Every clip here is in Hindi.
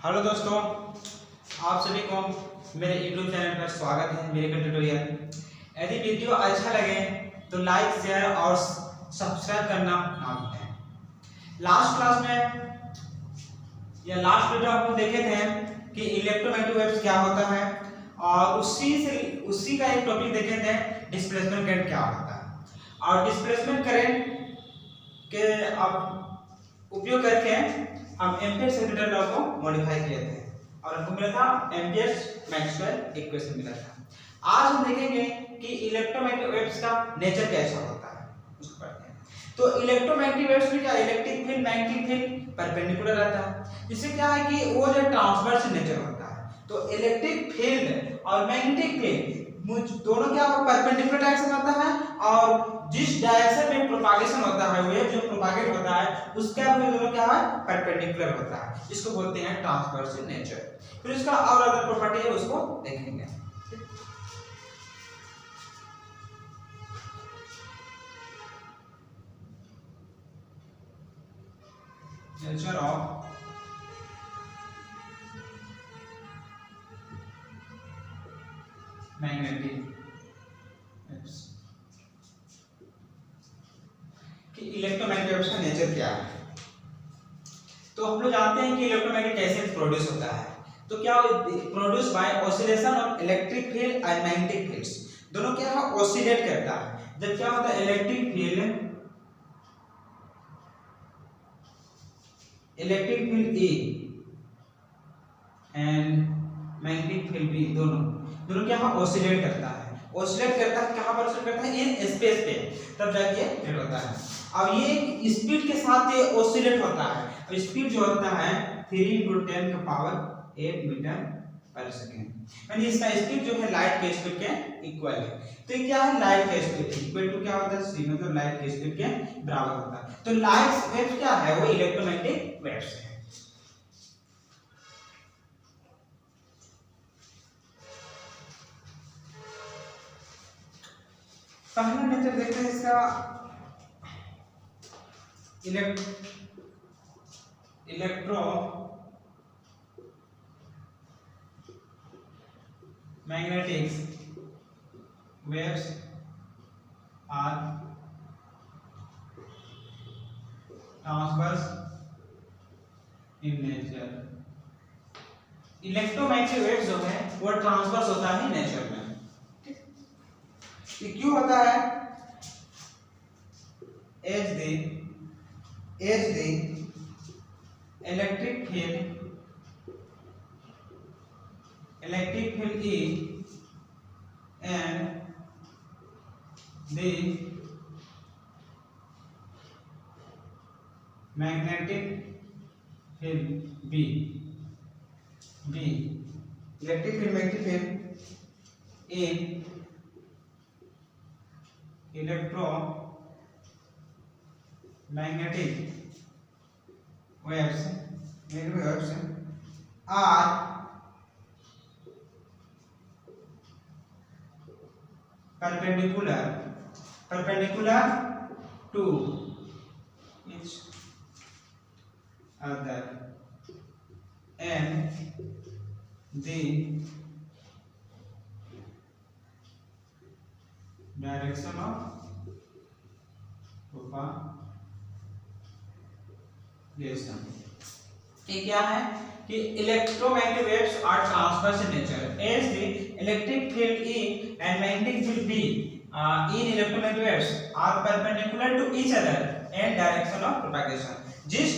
हेलो दोस्तों, आप सभी को मेरे YouTube चैनल पर स्वागत है। मेरे का ट्यूटोरियल यदि वीडियो अच्छा लगे तो लाइक, शेयर और सब्सक्राइब करना ना भूलें। लास्ट क्लास में या लास्ट वीडियो आप लोग देखे थे कि इलेक्ट्रोमैग्नेटिक वेव्स क्या होता है और उसी का एक टॉपिक देखे थे डिस्प्लेसमेंट करंट क्या होता है। और डिस्प्लेसमेंट करंट के अब उपयोग करके हम एम्पीयर सर्कुलर लॉ को मॉडिफाई किए थे और हमको मिला था एम्पीयर्स मैक्सवेल इक्वेशन मिला था। आज हम देखेंगे कि इलेक्ट्रोमैग्नेटिक वेव्स का नेचर कैसा होता है, उसको पढ़ते हैं। तो इलेक्ट्रोमैग्नेटिक वेव्स में क्या electric field magnetic field perpendicular रहता है, जिससे क्या है कि वो जो ट्रांसवर्स नेचर होता है। तो इलेक्ट्रिक फील्ड और मैग्नेटिक फील्ड दोनों क्या परपेंडिकुलर डायरेक्शन होता है और जिस डायरेक्शन में प्रोपागेशन होता है, वेव जो प्रोपागेट होता है उसका भी दोनों क्या है परपेंडिकुलर होता है। इसको बोलते हैं ट्रांसवर्स नेचर। फिर इसका और अदर प्रॉपर्टी है उसको देखेंगे। नेचर ऑफ मैग्नेटिक वेव्स कि इलेक्ट्रोमैग्नेटिक वेव्स का नेचर क्या है। तो हम लोग जानते हैं कि इलेक्ट्रोमैग्नेटिक कैसे प्रोड्यूस होता है। तो क्या produce by oscillation of electric field and magnetic fields, दोनों क्या है ऑसिलेट करता है। जब क्या होता है electric field A and magnetic field B, दोनों क्या है ऑसिलेट करता है। ऑसिलेट करता है कहां पर ऑसिलेट करता है इन स्पेस पे, तब जाके ये होता है। अब ये स्पीड के साथ ये ऑसिलेट होता है। अब स्पीड जो होता है 3 × 10⁸ मीटर पर सेकंड, यानी इसका स्पीड जो है लाइट के स्पीड के इक्वल है। तो ये क्या है लाइट का स्पीड इक्वल टू क्या होता है c, मतलब लाइट के स्पीड के बराबर होता है। तो लाइट वेव्स क्या है वो इलेक्ट्रोमैग्नेटिक वेव्स है। पहला नेचर देखते हैं इसका electro magnetic waves are transverse in nature. Electromagnetic waves जो है वो ट्रांसवर्स होता है नेचर में। ये क्यों होता है? As the electric field E and the magnetic field B, electric field magnetic field in electromagnetic waves are perpendicular to each other and the direction of propagation। ये क्या है कि electromagnetic waves are transverse in nature as the electric field E and magnetic field B in electromagnetic waves are perpendicular to each other and direction of propagation। जिस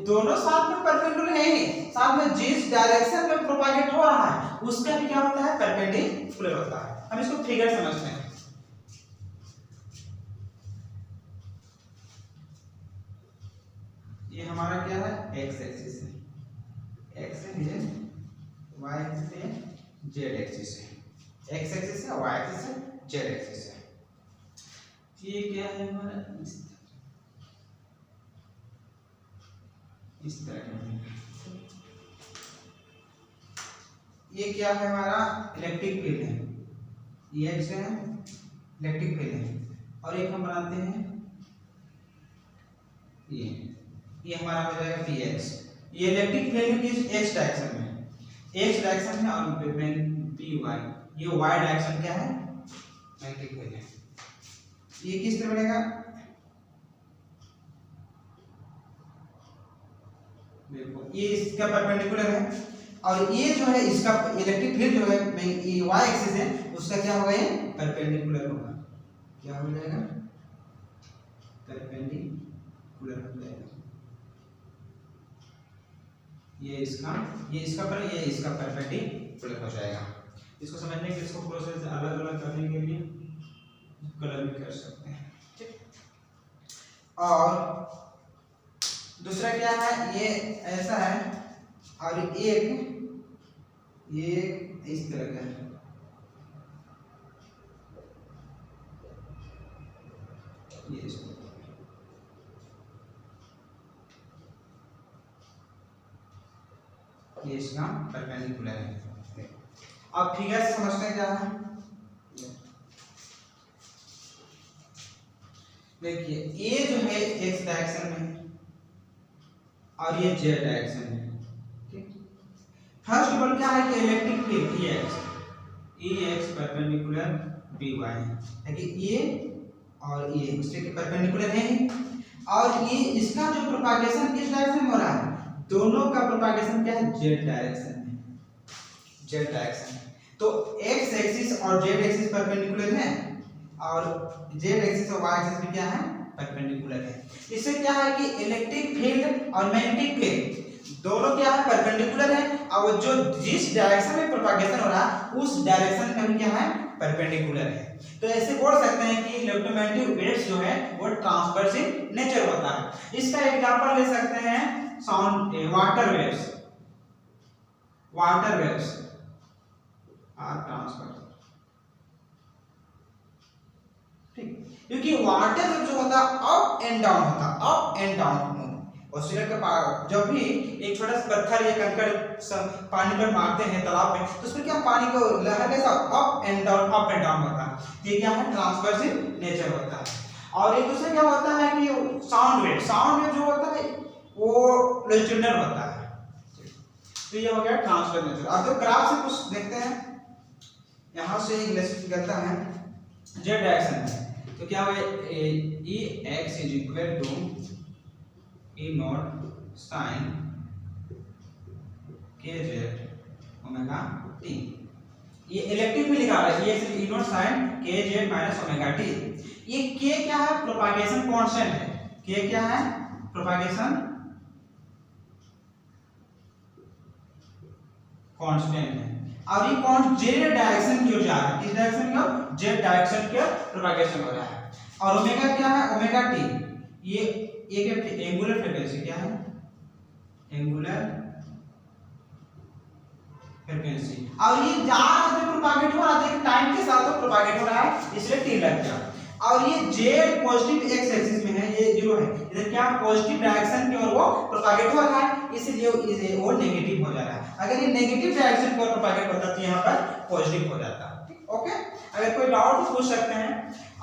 दोनों साथ में परपेंडिकुलर है ही, साथ में जिस डायरेक्शन में प्रोपागेट हो रहा है उसका भी क्या होता है परपेंडिकुलर होता है। हम इसको फिगर समझते हैं। ये हमारा क्या है एक्स एक्सिस है, एक्स है, वाई एक्सिस है, जेड एक्सिस है। एक्स एक्सिस है, वाई एक्सिस है, जेड एक्सिस है। ये क्या है हमारा इस तरह का। ये क्या है हमारा इलेक्ट्रिक फील्ड है, ये एक्स है इलेक्ट्रिक फील्ड है। और एक हम बनाते हैं ये हमारा हो जाएगा px ये इलेक्ट्रिक फील्ड किस एक्स डायरेक्शन में, एक्स डायरेक्शन में, और बी वाई, ये वाई डायरेक्शन क्या है, मैग्नेटिक फील्ड है। ये किस तरह बनेगा, देखो ये इसका परपेंडिकुलर है, और ये जो है इसका इलेक्ट्रिक फील्ड जो है ये वाई एक्सिस है, उसका क्या होगा, ये परपेंडिकुलर होगा, क्या हो जाएगा, परपेंडिकुलर हो जाएगा। ये इसका परपेंडिकुलर हो जाएगा। इसको समझने के लिए, इसको प्रोसेस अलग अलग करने के लिए कलर भी कर सकते हैं, ठीक। और दूसरा क्या है, ये ऐसा है, और एक ये इस तरह का है, ये इसका परपेंडिकुलर है। अब फिगर से समझते हैं क्या है, देखिए ये जो है एक्स डायरेक्शन में और ये जेड डायरेक्शन में, ठीक। फर्स्ट ऑफ ऑल क्या है कि electric field E X perpendicular B Y है कि ये और ये उसके परपेंडिकुलर है, और ये इसका जो प्रोपागेशन किस डायरेक्शन में हो रहा है, दोनों का प्रोपागेशन क्या है, जेड डायरेक्शन में, जेड डायरेक्शन में। तो एक्स एक्सिस और जेड एक्सिस परपेंडिकुलर है, और जेड एक्सिस और वाई एक्सिस भी क्या है, परपेंडिकुलर है। इससे क्या है कि इलेक्ट्रिक फील्ड और मैग्नेटिक फील्ड दोनों क्या है, परपेंडिकुलर है, और जो जिस डायरेक्शन में प्रोपागेशन हो रहा है उस डायरेक्शन में भी क्या है, परपेंडिकुलर है। तो ऐसे बोल सकते हैं कि इलेक्ट्रोमैग्नेटिक वेव्स जो है वो ट्रांसवर्स इन नेचर होता है। इसका एग्जांपल ले सकते हैं sound water waves are transverse, ठीक। क्योंकि वाटर वेव जो होता है अप एंड डाउन होता है, अप एंड डाउन। ऑस्ट्रेलिया का जब भी एक छोटा सा पत्थर या कंकड़ पानी पर मारते हैं तालाब में, तो उसमें क्या पानी को लहर कैसा अप एंड डाउन होता है। ये क्या है, ट्रांसवर्स इन नेचर होता है। और एक दूसरा क्या होता है कि साउंड वेव जो होता है वो लॉन्जिट्यूडनल होता है। तो ये हो गया ट्रांसवर्स नेचर। अब तो ग्राफ से कुछ देखते हैं, यहाँ से निकलता है जेड डायरेक्शन में, तो क्या होगा, E x is equal to E naught sine k Z omega T. ये इलेक्ट्रिक फील्ड निकाला है, ये E naught sine k z minus omega T. ये के क्या है, प्रोपागेशन कांस्टेंट है, के क्या है, प्रोपागेशन कांस्टेंट है, और ये कौन जेड डायरेक्शन की ओर जा रहा है, किस डायरेक्शन की ओर, जेड डायरेक्शन की ओर प्रोपागेशन हो रहा है। और ओमेगा क्या है, ओमेगा टी, ये एक एंगुलर फ्रीक्वेंसी क्या है, एंगुलर फ्रीक्वेंसी, और ये जा रहा है, प्रोपागेट हो रहा है, टाइम के साथ प्रोपागेट हो रहा है, इसलिए टी लग गया। और ये जेड पॉजिटिव एक्स एक्सिस में है, ये जीरो है, इधर क्या पॉजिटिव डायरेक्शन की ओर वो प्रोपागेट हो रहा है, इसलिए वो नेगेटिव हो जा रहा है। अगर ये नेगेटिव डायरेक्शन की ओर प्रोपागेट होता तो यहाँ पर पॉजिटिव हो जाता, ठीक। ओके, अगर कोई डाउट पूछ सकते हैं।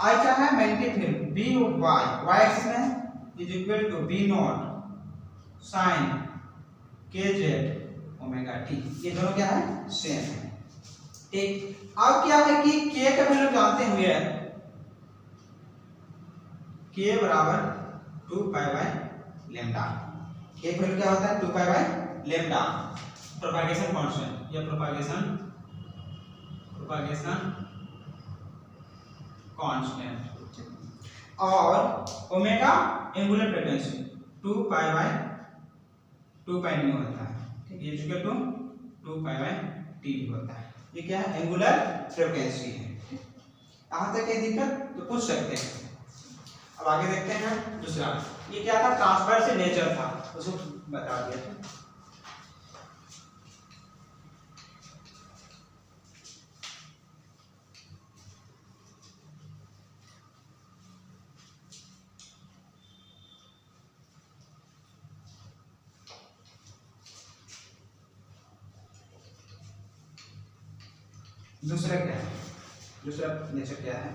आई क्या है, magnetic field B Y axis में is equal to b nought sin K Z omega T, ये दोनों क्या है, सेम है, ठीक। अब क्या है कि k का वैल्यू जानते हुए k बराबर 2 पाई बाय लैम्डा, k का वैल्यू क्या होता है, 2 pi by lambda, propagation constant या प्रोपागेशन कांस्टेंट, और omega angular frequency 2 pi by 2 pi nu होता है, ठीक। ये equal to 2 pi by T होता है। ये क्या है, एंगुलर फ्रीक्वेंसी है, ठीक। यहाँ तक ये दिक्कत तो पूछ सकते हैं। अब आगे देखते हैं दूसरा, ये क्या था, ट्रांसवर्स इन नेचर था, उसको बता दिया। दूसरा क्या है, दूसरा नेचर क्या है,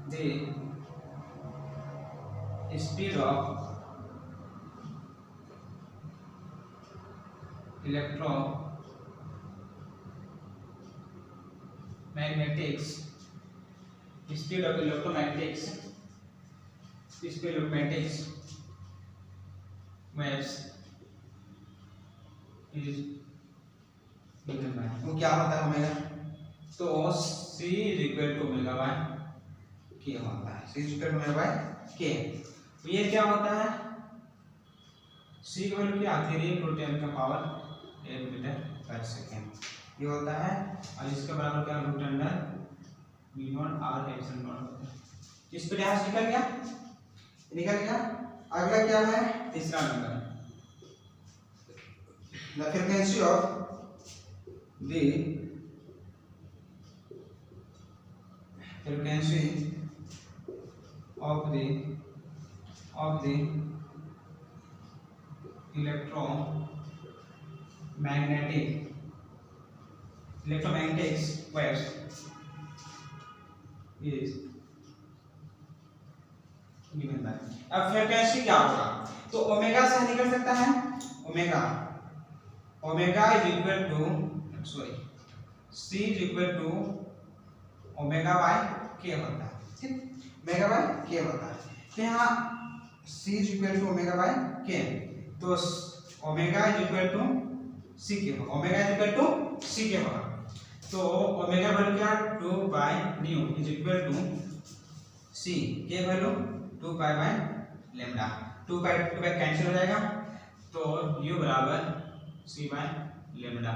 the speed of electromagnetics waves is given by, वो क्या होता है ओमेगा, तो c is equal to omega by K होता है, c is equal to omega by K. तो ये क्या होता है, c की वैल्यू क्या 3 × 10⁻⁸ ये होता है, और इसके बराबर क्या root under v0 r epsilon nought होता है। इस पे यहाँ से निकल गया। अगला क्या है, तीसरा number, the frequency of the electromagnetic waves is given by। अब फ्रीक्वेंसी क्या होगा, तो ओमेगा से निकल सकता है, omega is equal to c is equal to omega by K होता है, ठीक, ओमेगा बाय के होता है। तो यहाँ c is equal to omega by K, तो omega is equal to c K होगा, तो ओमेगा वैल्यू क्या 2 by nu is equal to c K value 2 pi by lambda, 2 pi cancel हो जाएगा, तो u बराबर c बाय लैम्डा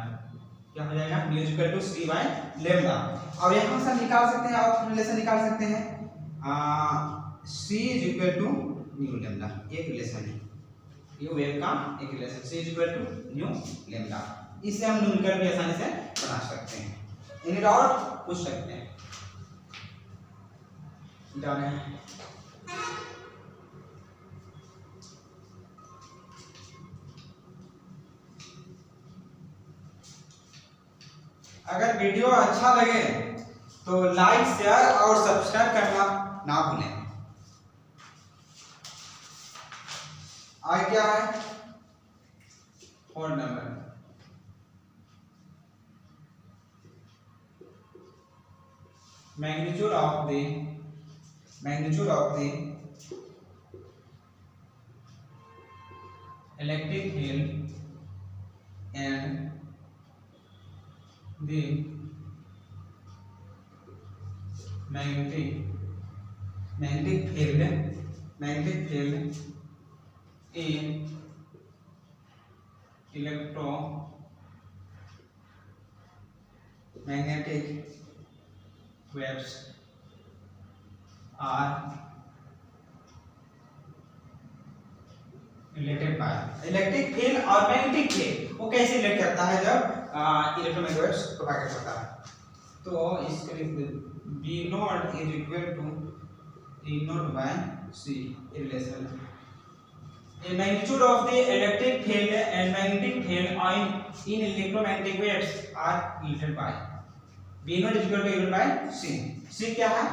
क्या हो जाएगा, u is equal to c by lambda. अब यहाँ से निकाल सकते हैं, और रिलेशन निकाल सकते हैं, c is equal to nu lambda, एक रिलेशन है, ये वेव का एक relation, c is equal to nu lambda. इसे हम न्यूमेरिकल भी आसानी से बना सकते हैं, एनी डाउट पूछ सकते हैं। डन है। अगर वीडियो अच्छा लगे तो लाइक, शेयर और सब्सक्राइब करना ना भूलें। आगे क्या है, 4 number, magnitude of the electric field and the magnetic field in electromagnetic waves are related by. Electric field और मैग्नेटिक फील्ड वो कैसे रिलेट करता है जब इलेक्ट्रोमैग्नेटिक वेव्स प्रोपागेट होता है, तो इसके लिए V0 is equal to E0 by c relation. The magnitude of the electric field and magnetic field in electromagnetic waves are related by V0 is equal to E0 by c। c क्या है,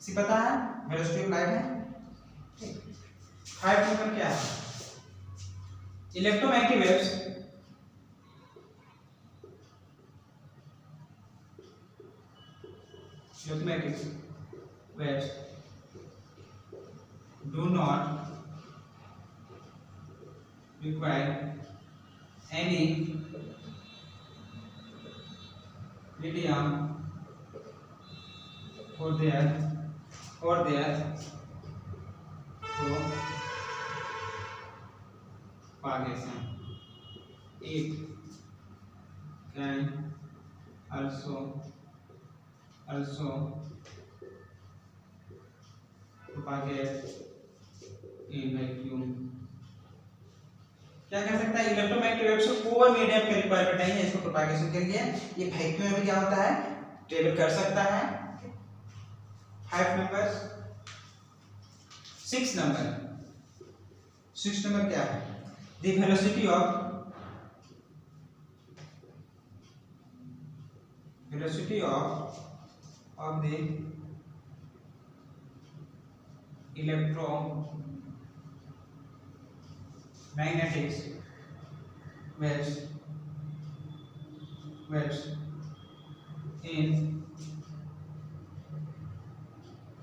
c पता है, वेलोसिटी ऑफ लाइट है, ठीक। 5 नंबर क्या है, electromagnetic waves do not require any medium for their propagation. It can also propagate in vacuum। क्या कह सकता है, इलेक्ट्रोमैग्नेटिक वेव्स को कोई मीडियम की रिक्वायरमेंट नहीं है इसको प्रोपागेशन के लिए, ये वैक्यूम में क्या होता है, ट्रेवल कर सकता है। 5 नंबर, 6 नंबर क्या है, the velocity of the electromagnetic waves in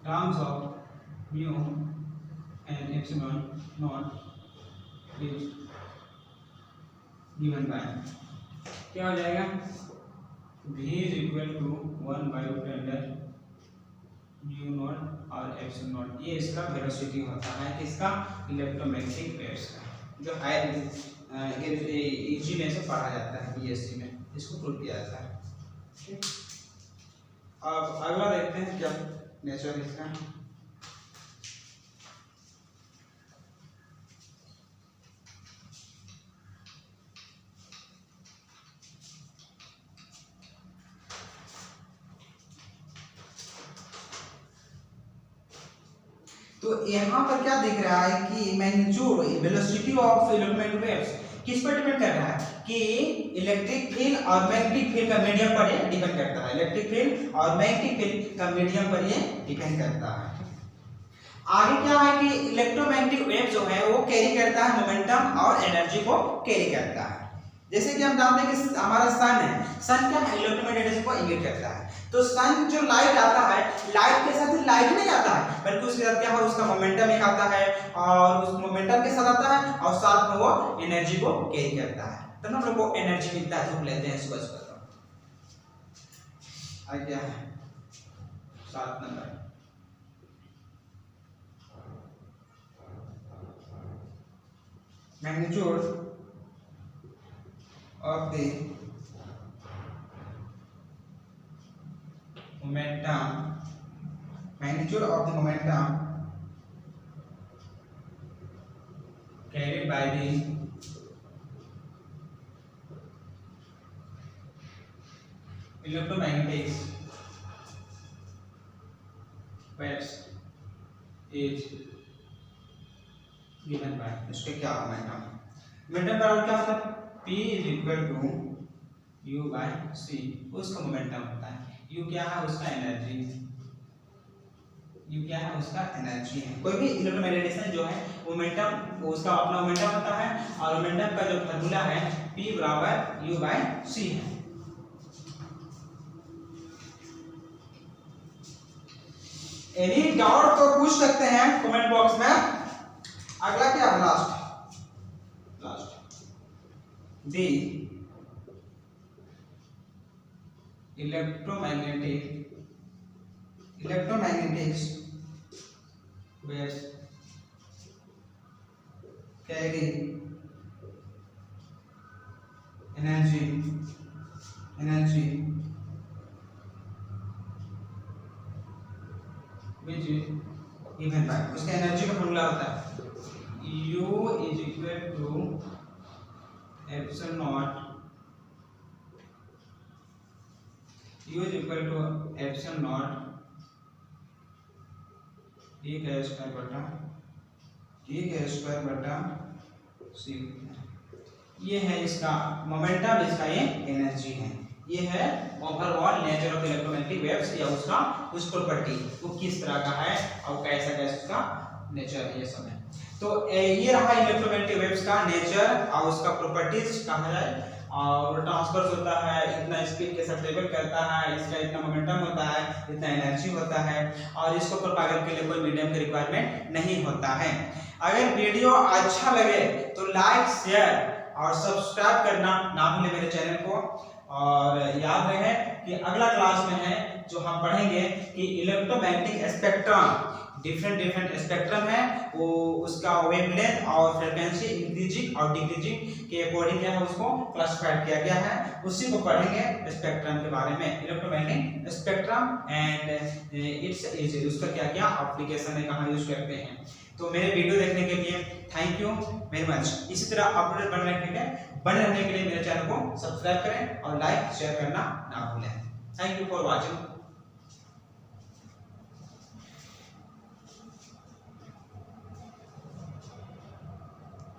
terms of mu and epsilon naught is given by, क्या हो जाएगा, v is equal to 1/√10 mu naught और एप्सिलॉन नॉट, ये इसका वेलोसिटी होता है किसका, इलेक्ट्रोमैग्नेटिक वेव्स का, जो हायर इजी में से पढ़ा जाता है बीएससी में, इसको प्रूव किया जाता है। ठीक, अब अगला देखते हैं क्या नेचर इसका। तो यहाँ पर क्या दिख रहा है कि magnitude velocity of electromagnetic waves किस पर डिपेंड कर रहा है, कि इलेक्ट्रिक फील्ड और मैग्नेटिक फील्ड का मीडियम पर ये डिपेंड करता है, इलेक्ट्रिक फील्ड और मैग्नेटिक फील्ड का मीडियम पर ये डिपेंड करता है। आगे क्या है कि इलेक्ट्रोमैग्नेटिक वेव जो है वो कैरी करता है मोमेंटम और एनर्जी को कैरी करता है। जैसे कि हम जानते हैं कि हमारा सन है, सन क्या है, इलेक्ट्रोमैग्नेटिज्म को इमिट करता है। तो सन जो लाइट आता है, लाइट के साथ लाइट नहीं आता है, बल्कि उसके साथ क्या है, उसका मोमेंटम एक आता है और उस मोमेंटम के साथ आता है और साथ में वो एनर्जी को कैरी करता है, तो हम लोग को एनर्जी मिलता है, धूप लेते हैं सुबह सुबह। आगे क्या है 7 number, magnitude of the momentum, magnitude of the momentum carried by the electromagnetic waves is given by, इसके क्या मोमेंटम, मोमेंटम का क्या मतलब, P is equal to U by C, उसका मोमेंटम होता है, U क्या है, उसका एनर्जी, U क्या है, उसका एनर्जी है। कोई भी इलेक्ट्रोमैग्नेटिज्म जो है मोमेंटम, उसका अपना मोमेंटम होता है और मोमेंटम का जो फार्मूला है P बराबर U by C है। एनी डाउट तो पूछ सकते हैं कमेंट बॉक्स में। अगला क्या है, last the electromagnetic waves carry energy which is given by, उसका एनर्जी का फॉर्मूला होता है U is equal to epsilon naught, U is equal to epsilon naught E का स्क्वायर बटा C। ये है इसका मोमेंटम, इसका ये एनर्जी है। ये है overall nature of electromagnetic waves, या उसका उस प्रॉपर्टी वो किस तरह का है और कैसा उसका नेचर है, ये सब है। तो ये रहा इलेक्ट्रोमैग्नेटिक वेव्स का नेचर और उसका प्रॉपर्टीज कहा जाए, और ट्रांसफर होता है, इतना स्पीड के साथ ट्रेवल करता है, इसका इतना मोमेंटम होता है, इतना एनर्जी होता है, और इसको प्रोपागेट के लिए कोई मीडियम की रिक्वायरमेंट नहीं होता है। अगर वीडियो अच्छा लगे तो लाइक, शेयर और सब्सक्राइब करना ना भूलें मेरे चैनल को। और याद रहे कि अगला क्लास में है जो हम पढ़ेंगे कि इलेक्ट्रोमैग्नेटिक स्पेक्ट्रम, डिफरेंट स्पेक्ट्रम है, वो उसका वेवलेंथ और फ्रीक्वेंसी इंक्रीजिंग और डिक्रीजिंग के अकॉर्डिंग क्या है उसको क्लासिफाइड किया गया है, उसी को पढ़ेंगे स्पेक्ट्रम के बारे में, electromagnetic spectrum and it's is, उसका क्या क्या एप्लीकेशन है, कहाँ यूज करते हैं। तो मेरे वीडियो देखने के लिए थैंक यू वेरी मच। इसी तरह अपडेट बने रहने के लिए मेरे चैनल को सब्सक्राइब करें और लाइक शेयर करना ना भूलें। Thank you for watching.